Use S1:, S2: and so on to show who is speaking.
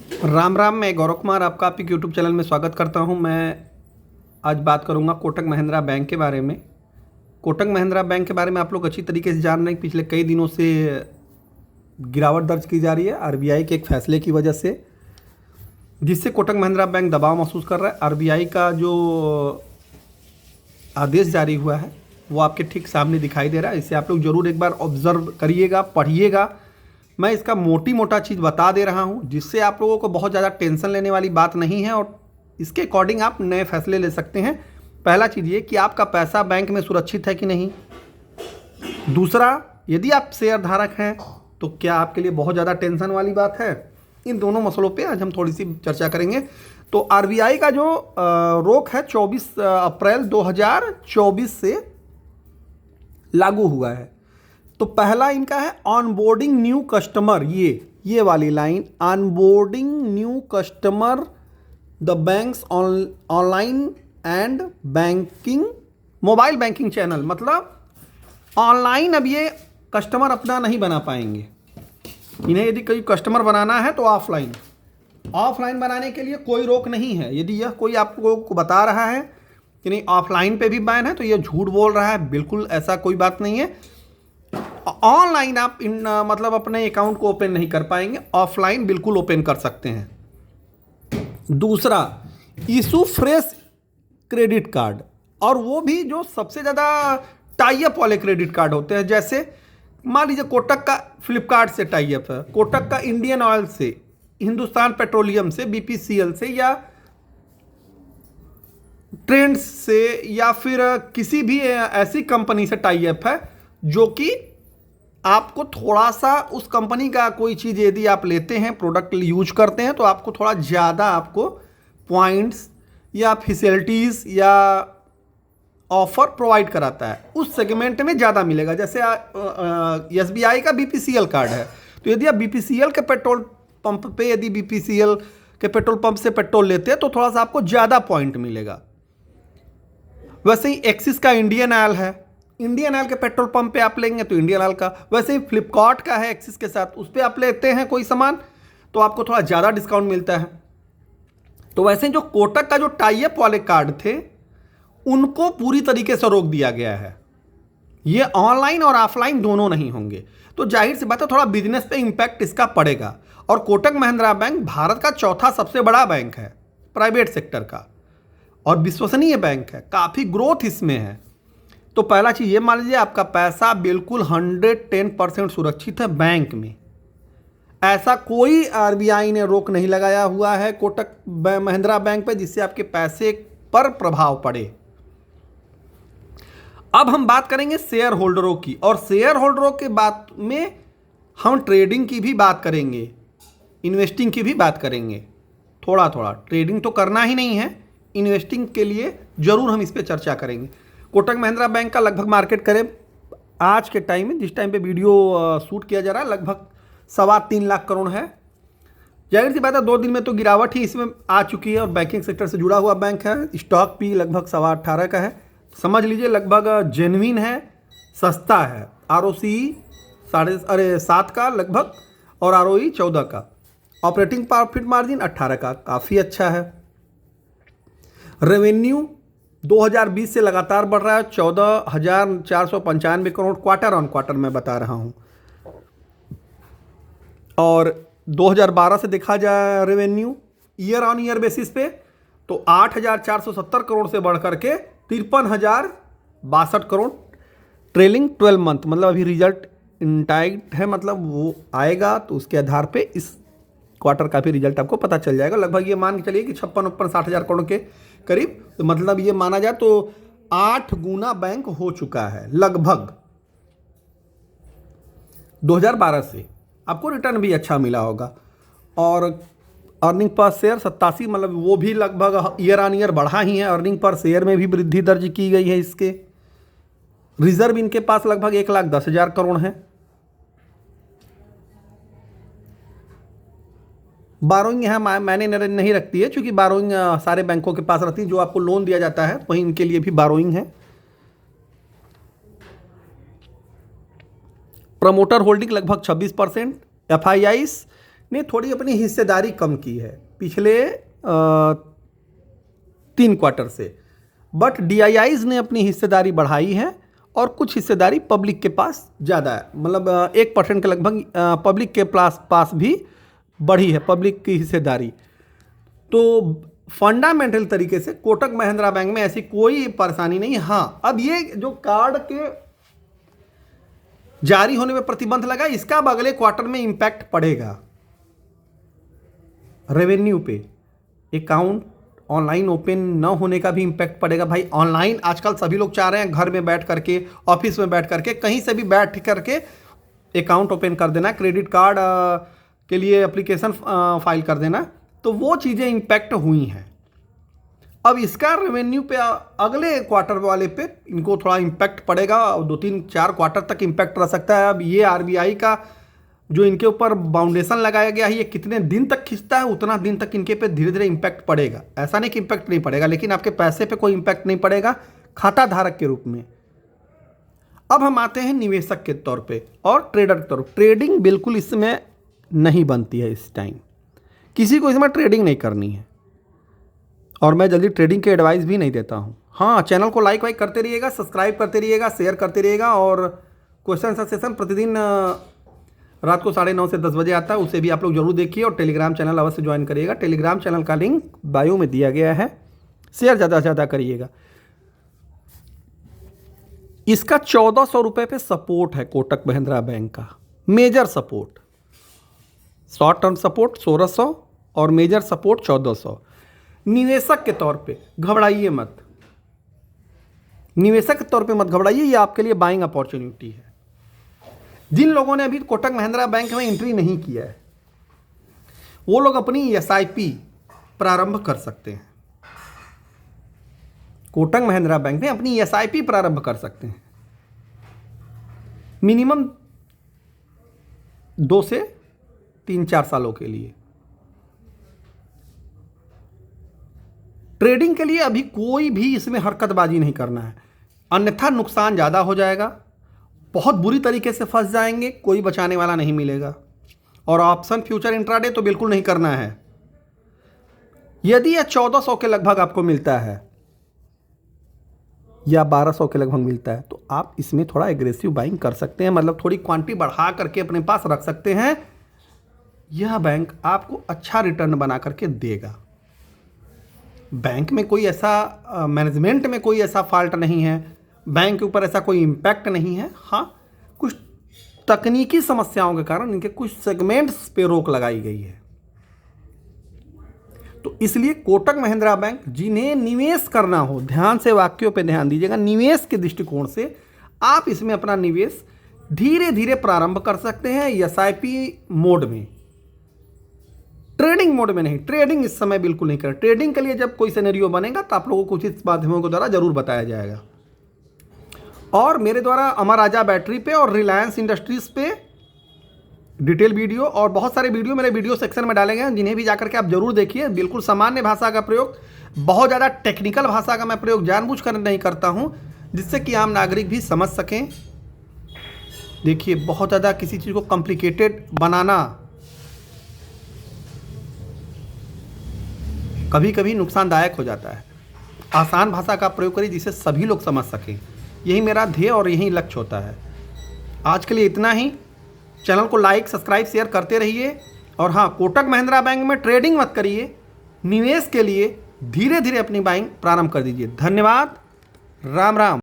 S1: राम राम। मैं गौरव कुमार आपका आपके यूट्यूब चैनल में स्वागत करता हूं। मैं आज बात करूंगा कोटक महिंद्रा बैंक के बारे में। कोटक महिंद्रा बैंक के बारे में आप लोग अच्छी तरीके से जान रहे हैं। पिछले कई दिनों से गिरावट दर्ज की जा रही है आरबीआई के एक फैसले की वजह से, जिससे कोटक महिंद्रा बैंक दबाव महसूस कर रहा है। आरबीआई का जो आदेश जारी हुआ है वो आपके ठीक सामने दिखाई दे रहा है। इसे आप लोग ज़रूर एक बार ऑब्जर्व करिएगा, पढ़िएगा। मैं इसका मोटी मोटा चीज़ बता दे रहा हूँ, जिससे आप लोगों को बहुत ज़्यादा टेंशन लेने वाली बात नहीं है और इसके अकॉर्डिंग आप नए फैसले ले सकते हैं। पहला चीज़ ये कि आपका पैसा बैंक में सुरक्षित है कि नहीं। दूसरा, यदि आप शेयर धारक हैं तो क्या आपके लिए बहुत ज़्यादा टेंशन वाली बात है। इन दोनों मसलों पे आज हम थोड़ी सी चर्चा करेंगे। तो आरबीआई का जो रोक है 24 अप्रैल 2024 से लागू हुआ है। तो पहला इनका है ऑनबोर्डिंग न्यू कस्टमर। ये वाली line, onboarding new customer the banks online and banking mobile banking channel. मतलब ऑनलाइन अब ये कस्टमर अपना नहीं बना पाएंगे। इन्हें यदि कोई कस्टमर बनाना है तो ऑफलाइन बनाने के लिए कोई रोक नहीं है। यदि यह कोई आप लोगों को बता रहा है कि नहीं ऑफलाइन पे भी बैन है तो यह झूठ बोल रहा है। बिल्कुल ऐसा कोई बात नहीं है। ऑनलाइन आप मतलब अपने अकाउंट को ओपन नहीं कर पाएंगे, ऑफलाइन बिल्कुल ओपन कर सकते हैं। दूसरा, इशू फ्रेश क्रेडिट कार्ड, और वो भी जो सबसे ज़्यादा टाई अप वाले क्रेडिट कार्ड होते हैं। जैसे मान लीजिए कोटक का फ्लिपकार्ट से टाई अप है, कोटक का इंडियन ऑयल से, हिंदुस्तान पेट्रोलियम से, बीपीसीएल से, या ट्रेंड्स से, या फिर किसी भी ऐसी कंपनी से टाई अप है जो कि आपको थोड़ा सा उस कंपनी का कोई चीज़ यदि आप लेते हैं, प्रोडक्ट यूज करते हैं, तो आपको थोड़ा ज़्यादा आपको पॉइंट्स या फैसिलिटीज़ या ऑफर प्रोवाइड कराता है। उस सेगमेंट में ज़्यादा मिलेगा। जैसे एसबीआई का बीपीसीएल कार्ड है, तो यदि आप बीपीसीएल के पेट्रोल पंप पे यदि बीपीसीएल के पेट्रोल पंप से पेट्रोल लेते हैं तो थोड़ा सा आपको ज़्यादा पॉइंट मिलेगा। वैसे ही एक्सिस का इंडियन ऑयल है, इंडियन ऑयल के पेट्रोल पंप पे आप लेंगे तो इंडियन ऑयल का। वैसे ही फ्लिपकार्ट का है एक्सिस के साथ, उस पर आप लेते हैं कोई सामान तो आपको थोड़ा ज़्यादा डिस्काउंट मिलता है। तो वैसे जो कोटक का जो टाई अप वाले कार्ड थे उनको पूरी तरीके से रोक दिया गया है। ये ऑनलाइन और ऑफलाइन दोनों नहीं होंगे। तो जाहिर सी बात है थोड़ा बिजनेस पे इम्पैक्ट इसका पड़ेगा। और कोटक महिंद्रा बैंक भारत का चौथा सबसे बड़ा बैंक है प्राइवेट सेक्टर का, और विश्वसनीय बैंक है। काफ़ी ग्रोथ इसमें है। तो पहला चीज़ ये मान लीजिए आपका पैसा बिल्कुल 110% सुरक्षित है बैंक में। ऐसा कोई आरबीआई ने रोक नहीं लगाया हुआ है कोटक महिंद्रा बैंक पे जिससे आपके पैसे पर प्रभाव पड़े। अब हम बात करेंगे शेयर होल्डरों की, और शेयर होल्डरों के बात में हम ट्रेडिंग की भी बात करेंगे, इन्वेस्टिंग की भी बात करेंगे। थोड़ा थोड़ा ट्रेडिंग तो करना ही नहीं है, इन्वेस्टिंग के लिए ज़रूर हम इस पर चर्चा करेंगे। कोटक महिंद्रा बैंक का लगभग मार्केट कैप आज के टाइम में, जिस टाइम पे वीडियो शूट किया जा रहा है, लगभग 3.25 लाख करोड़ है। जाहिर सी बात है 2 दिन में तो गिरावट ही इसमें आ चुकी है, और बैंकिंग सेक्टर से जुड़ा हुआ बैंक है। स्टॉक भी लगभग 18.25 का है। समझ लीजिए लगभग जेन्युइन है, सस्ता है। आरओसी 7.5 का लगभग, और आरओई 14 का। ऑपरेटिंग प्रॉफिट मार्जिन 18 का, काफ़ी अच्छा है। रेवेन्यू 2020 से लगातार बढ़ रहा है, 14,495 करोड़ क्वार्टर ऑन क्वार्टर मैं बता रहा हूं। और 2012 से देखा जाए revenue year on year basis पे तो 8,470 करोड़ से बढ़ करके 53,062 करोड़ ट्रेलिंग 12 मंथ, मतलब अभी रिजल्ट इंटाइट है, मतलब वो आएगा तो उसके आधार पे इस क्वार्टर का भी रिजल्ट आपको पता चल जाएगा। लगभग ये मान के चलिए कि 56-60 करोड़ के करीब। तो मतलब ये माना जाए तो 8 गुना बैंक हो चुका है लगभग 2012 से। आपको रिटर्न भी अच्छा मिला होगा। और अर्निंग पर शेयर 87, मतलब वो भी लगभग ईयर ऑन ईयर बढ़ा ही है। अर्निंग पर शेयर में भी वृद्धि दर्ज की गई है। इसके रिजर्व इनके पास लगभग 1,10,000 करोड़ है। बारोइंग यहाँ मैंने नहीं रखती है, क्योंकि बारोइंग सारे बैंकों के पास रहती है। जो आपको लोन दिया जाता है वहीं इनके लिए भी बारोइंग है। प्रमोटर होल्डिंग लगभग 26%, एफआईआईस ने थोड़ी अपनी हिस्सेदारी कम की है पिछले 3 क्वार्टर से, बट DIIs ने अपनी हिस्सेदारी बढ़ाई है और कुछ हिस्सेदारी पब्लिक के पास ज़्यादा है, मतलब 1% के लगभग पब्लिक के पास भी बढ़ी है पब्लिक की हिस्सेदारी। तो फंडामेंटल तरीके से कोटक महिंद्रा बैंक में ऐसी कोई परेशानी नहीं। हाँ, अब ये जो कार्ड के जारी होने में प्रतिबंध लगा, इसका अब अगले क्वार्टर में इंपैक्ट पड़ेगा रेवेन्यू पे। अकाउंट ऑनलाइन ओपन न होने का भी इंपैक्ट पड़ेगा। भाई ऑनलाइन आजकल सभी लोग चाह रहे हैं घर में बैठ करके, ऑफिस में बैठ करके, कहीं से भी बैठ करके अकाउंट ओपन कर देना, क्रेडिट कार्ड के लिए एप्लीकेशन फाइल कर देना, तो वो चीज़ें इंपैक्ट हुई हैं। अब इसका रेवेन्यू पे अगले क्वार्टर वाले पे इनको थोड़ा इंपैक्ट पड़ेगा, 2-3-4 क्वार्टर तक इंपैक्ट रह सकता है। अब ये RBI का जो इनके ऊपर बाउंडेशन लगाया गया है, ये कितने दिन तक खींचता है, उतना दिन तक इनके पे धीरे धीरे इंपैक्ट पड़ेगा। ऐसा नहीं कि इंपैक्ट नहीं पड़ेगा, लेकिन आपके पैसे पे कोई इंपैक्ट नहीं पड़ेगा खाता धारक के रूप में। अब हम आते हैं निवेशक के तौर पे और ट्रेडर के तौर पर। ट्रेडिंग बिल्कुल इसमें नहीं बनती है इस टाइम, किसी को इसमें ट्रेडिंग नहीं करनी है और मैं जल्दी ट्रेडिंग के एडवाइस भी नहीं देता हूँ। हाँ, चैनल को लाइक वाइक करते रहिएगा, सब्सक्राइब करते रहिएगा, शेयर करते रहिएगा, और क्वेश्चन आंसर सेशन प्रतिदिन रात को 9:30 से 10 बजे आता है, उसे भी आप लोग जरूर देखिए और टेलीग्राम चैनल अवश्य ज्वाइन करिएगा। टेलीग्राम चैनल का लिंक बायो में दिया गया है, शेयर ज़्यादा से ज़्यादा करिएगा। इसका 1400 रुपये पे सपोर्ट है कोटक महिंद्रा बैंक का, major support. Short term support 1600 और मेजर सपोर्ट 1400। निवेशक के तौर पे घबराइए मत, निवेशक के तौर पे मत घबराइए, ये आपके लिए बाइंग अपॉर्चुनिटी है। जिन लोगों ने अभी कोटक महिंद्रा बैंक में एंट्री नहीं किया है, वो लोग अपनी SIP प्रारंभ कर सकते हैं। कोटक महिंद्रा बैंक में अपनी SIP प्रारंभ कर सकते हैं, मिनिमम 2 से 3-4 सालों के लिए। ट्रेडिंग के लिए अभी कोई भी इसमें हरकतबाजी नहीं करना है, अन्यथा नुकसान ज़्यादा हो जाएगा, बहुत बुरी तरीके से फंस जाएंगे, कोई बचाने वाला नहीं मिलेगा। और ऑप्शन फ्यूचर इंट्राडे तो बिल्कुल नहीं करना है। यदि यह 1400 के लगभग आपको मिलता है या 1200 के लगभग मिलता है, तो आप इसमें थोड़ा एग्रेसिव बाइंग कर सकते हैं, मतलब थोड़ी क्वांटिटी बढ़ा करके अपने पास रख सकते हैं। यह बैंक आपको अच्छा रिटर्न बना करके देगा। बैंक में कोई ऐसा मैनेजमेंट में कोई ऐसा फॉल्ट नहीं है, बैंक के ऊपर ऐसा कोई इम्पैक्ट नहीं है। हाँ, कुछ तकनीकी समस्याओं के कारण इनके कुछ सेगमेंट्स पे रोक लगाई गई है। तो इसलिए कोटक महिंद्रा बैंक, जिन्हें निवेश करना हो, ध्यान से वाक्यों पे ध्यान दीजिएगा, निवेश के दृष्टिकोण से आप इसमें अपना निवेश धीरे धीरे प्रारंभ कर सकते हैं SIP मोड में, ट्रेडिंग मोड में नहीं। ट्रेडिंग इस समय बिल्कुल नहीं करें। ट्रेडिंग के लिए जब कोई सिनेरियो बनेगा तो आप लोगों को उचित माध्यमों के द्वारा जरूर बताया जाएगा। और मेरे द्वारा अमर राजा बैटरी पे और रिलायंस इंडस्ट्रीज पे डिटेल वीडियो और बहुत सारे वीडियो मेरे वीडियो सेक्शन में डाले गए हैं, जिन्हें भी जाकर के आप जरूर देखिए। बिल्कुल सामान्य भाषा का प्रयोग, बहुत ज़्यादा टेक्निकल भाषा का मैं प्रयोग जानबूझकर नहीं करता हूँ, जिससे कि आम नागरिक भी समझ सकें। देखिए, बहुत ज़्यादा किसी चीज़ को कॉम्प्लिकेटेड बनाना कभी कभी नुकसानदायक हो जाता है। आसान भाषा का प्रयोग करिए जिसे सभी लोग समझ सकें, यही मेरा ध्येय और यही लक्ष्य होता है। आज के लिए इतना ही। चैनल को लाइक, सब्सक्राइब, शेयर करते रहिए। और हाँ, कोटक महिंद्रा बैंक में ट्रेडिंग मत करिए, निवेश के लिए धीरे धीरे अपनी बाइंग प्रारंभ कर दीजिए। धन्यवाद। राम राम।